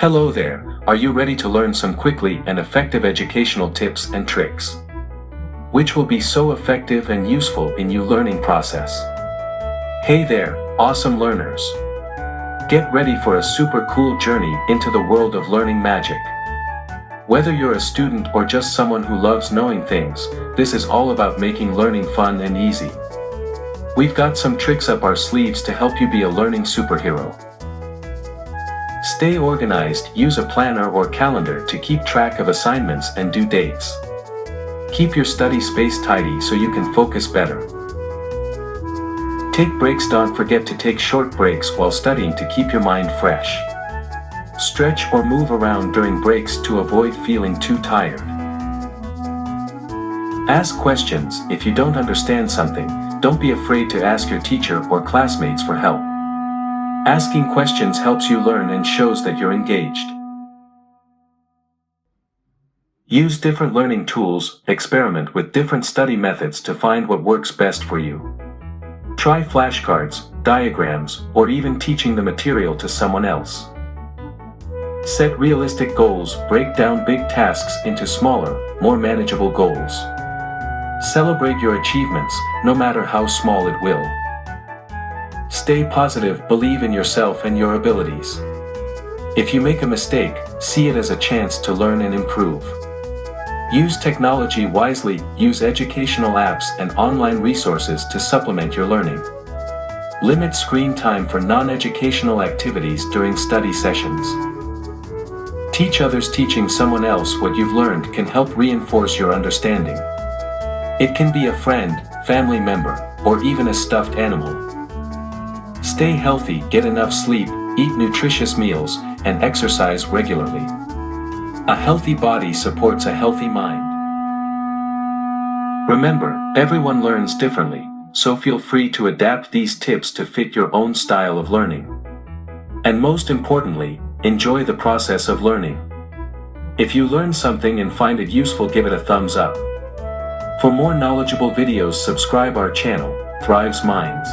Hello there, are you ready to learn some quickly and effective educational tips and tricks, which will be so effective and useful in your learning process? Hey there, awesome learners! Get ready for a super cool journey into the world of learning magic. Whether you're a student or just someone who loves knowing things, this is all about making learning fun and easy. We've got some tricks up our sleeves to help you be a learning superhero. Stay organized, use a planner or calendar to keep track of assignments and due dates. Keep your study space tidy so you can focus better. Take breaks, don't forget to take short breaks while studying to keep your mind fresh. Stretch or move around during breaks to avoid feeling too tired. Ask questions. If you don't understand something, don't be afraid to ask your teacher or classmates for help. Asking questions helps you learn and shows that you're engaged. Use different learning tools, experiment with different study methods to find what works best for you. Try flashcards, diagrams, or even teaching the material to someone else. Set realistic goals, break down big tasks into smaller, more manageable goals. Celebrate your achievements, no matter how small it will. Stay positive, believe in yourself and your abilities. If you make a mistake, see it as a chance to learn and improve. Use technology wisely, use educational apps and online resources to supplement your learning. Limit screen time for non-educational activities during study sessions. Teach others. Teaching someone else what you've learned can help reinforce your understanding. It can be a friend, family member, or even a stuffed animal. Stay healthy, get enough sleep, eat nutritious meals, and exercise regularly. A healthy body supports a healthy mind. Remember, everyone learns differently, so feel free to adapt these tips to fit your own style of learning. And most importantly, enjoy the process of learning. If you learn something and find it useful, give it a thumbs up. For more knowledgeable videos, subscribe our channel, Thrives Minds.